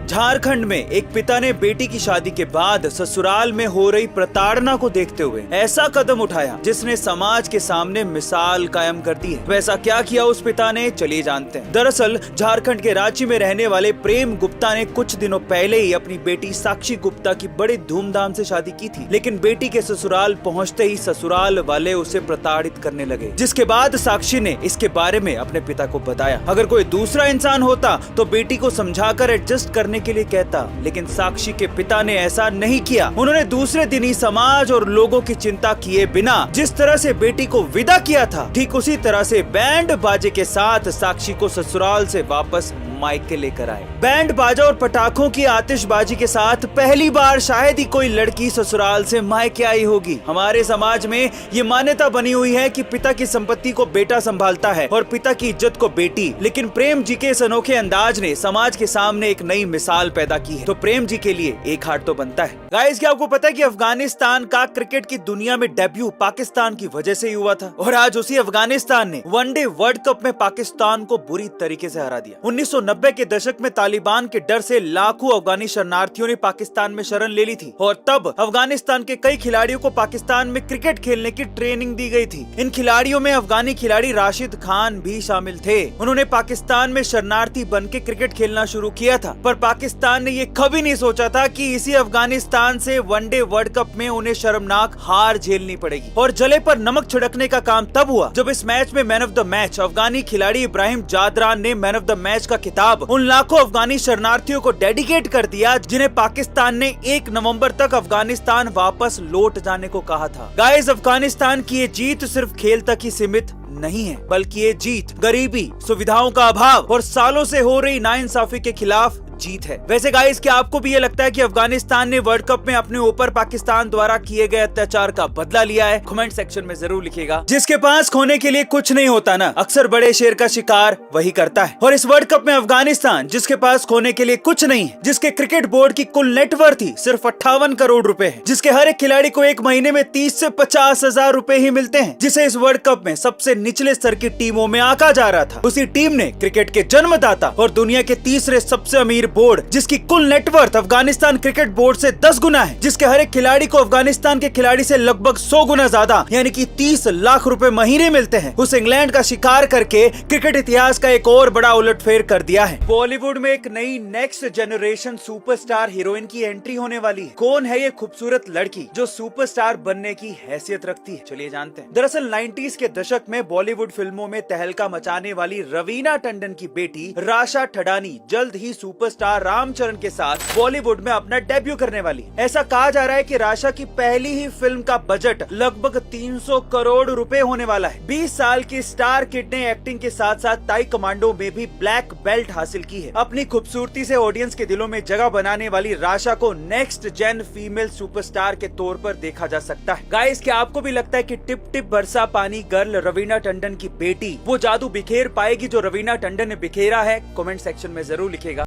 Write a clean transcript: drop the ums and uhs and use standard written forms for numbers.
झारखंड में एक पिता ने बेटी की शादी के बाद ससुराल में हो रही प्रताड़ना को देखते हुए ऐसा कदम उठाया जिसने समाज के सामने मिसाल कायम कर दी है। वैसा क्या किया उस पिता ने, चलिए जानते हैं। दरअसल झारखंड के रांची में रहने वाले प्रेम गुप्ता ने कुछ दिनों पहले ही अपनी बेटी साक्षी गुप्ता की बड़ी धूमधाम से शादी की थी, लेकिन बेटी के ससुराल पहुंचते ही ससुराल वाले उसे प्रताड़ित करने लगे, जिसके बाद साक्षी ने इसके बारे में अपने पिता को बताया। अगर कोई दूसरा इंसान होता तो बेटी को समझाकर एडजस्ट करने के लिए कहता, लेकिन साक्षी के पिता ने ऐसा नहीं किया। उन्होंने दूसरे दिन ही समाज और लोगों की चिंता किए बिना जिस तरह से बेटी को विदा किया था, ठीक उसी तरह से बैंड बाजे के साथ साक्षी को ससुराल से वापस मायके लेकर आए। बैंड बाजा और पटाखों की आतिशबाजी के साथ पहली बार शायद ही कोई लड़की ससुराल से मायके आई होगी। हमारे समाज में ये मान्यता बनी हुई है कि पिता की संपत्ति को बेटा संभालता है और पिता की इज्जत को बेटी। लेकिन प्रेम जी के इस अनोखे अंदाज ने समाज के सामने एक नई मिसाल पैदा की है, तो प्रेम जी के लिए एक हार्ट तो बनता है। गाइस, क्या आपको पता है कि अफगानिस्तान का क्रिकेट की दुनिया में डेब्यू पाकिस्तान की वजह से ही हुआ था, और आज उसी अफगानिस्तान ने वनडे वर्ल्ड कप में पाकिस्तान को बुरी तरीके से हरा दिया। 1990 के दशक में तालिबान के डर से लाखों अफगानी शरणार्थियों ने पाकिस्तान में शरण ले ली थी, और तब अफगानिस्तान के कई खिलाड़ियों को पाकिस्तान में क्रिकेट खेलने की ट्रेनिंग दी गई थी। इन खिलाड़ियों में अफगानी खिलाड़ी राशिद खान भी शामिल थे। उन्होंने पाकिस्तान में शरणार्थी बन के क्रिकेट खेलना शुरू किया था, पर पाकिस्तान ने ये कभी नहीं सोचा था कि इसी अफगानिस्तान से वनडे वर्ल्ड कप में उन्हें शर्मनाक हार झेलनी पड़ेगी। और जले पर नमक छिड़कने का काम तब हुआ जब इस मैच में मैन ऑफ द मैच अफगानी खिलाड़ी इब्राहिम जादरान ने मैन ऑफ द मैच का खिताब उन लाखों अफगानी शरणार्थियों को डेडिकेट कर दिया जिन्हें पाकिस्तान ने 1 नवंबर तक अफगानिस्तान वापस लौट जाने को कहा था। गाइस, अफगानिस्तान की ये जीत सिर्फ खेल तक ही सीमित नहीं है, बल्कि ये जीत गरीबी, सुविधाओं का अभाव और सालों से हो रही नाइंसाफी के खिलाफ जीत है। वैसे गाइस, क्या आपको भी ये लगता है कि अफगानिस्तान ने वर्ल्ड कप में अपने ऊपर पाकिस्तान द्वारा किए गए अत्याचार का बदला लिया है? कमेंट सेक्शन में जरूर लिखिएगा। जिसके पास खोने के लिए कुछ नहीं होता ना, अक्सर बड़े शेर का शिकार वही करता है। और इस वर्ल्ड कप में अफगानिस्तान, जिसके पास खोने के लिए कुछ नहीं है, जिसके क्रिकेट बोर्ड की कुल नेटवर्थ ही सिर्फ 58 करोड़ रुपए है, जिसके हर एक खिलाड़ी को एक महीने में 30 से 50 हजार रुपए ही मिलते हैं, जिसे इस वर्ल्ड कप में सबसे निचले स्तर की टीमों में आंका जा रहा था, उसी टीम ने क्रिकेट के जन्मदाता और दुनिया के तीसरे सबसे अमीर बोर्ड, जिसकी कुल नेटवर्थ अफगानिस्तान क्रिकेट बोर्ड से 10 गुना है, जिसके हर एक खिलाड़ी को अफगानिस्तान के खिलाड़ी से लगभग 100 गुना ज्यादा यानी कि 30 लाख रुपए महीने मिलते हैं, उस इंग्लैंड का शिकार करके क्रिकेट इतिहास का एक और बड़ा उलटफेर कर दिया है। बॉलीवुड में एक नई नेक्स्ट जनरेशन सुपरस्टार हीरोइन की एंट्री होने वाली है। कौन है ये खूबसूरत लड़की जो सुपरस्टार बनने की हैसियत रखती है? चलिए जानते हैं। दरअसल 90s के दशक में बॉलीवुड फिल्मों में तहलका मचाने वाली रवीना टंडन की बेटी राशा ठडानी जल्द ही सुपरस्टार रामचरण के साथ बॉलीवुड में अपना डेब्यू करने वाली। ऐसा कहा जा रहा है कि राशा की पहली ही फिल्म का बजट लगभग 300 करोड़ रुपए होने वाला है। 20 साल की स्टार किड ने एक्टिंग के साथ साथ ताई कमांडो में भी ब्लैक बेल्ट हासिल की है। अपनी खूबसूरती से ऑडियंस के दिलों में जगह बनाने वाली राशा को नेक्स्ट जेन फीमेल सुपरस्टार के तौर पर देखा जा सकता है। गाइस, क्या आपको भी लगता है कि टिप टिप बरसा पानी गर्ल रवीना टंडन की बेटी वो जादू बिखेर पाएगी जो रवीना टंडन ने बिखेरा है? कमेंट सेक्शन में जरूर लिखेगा।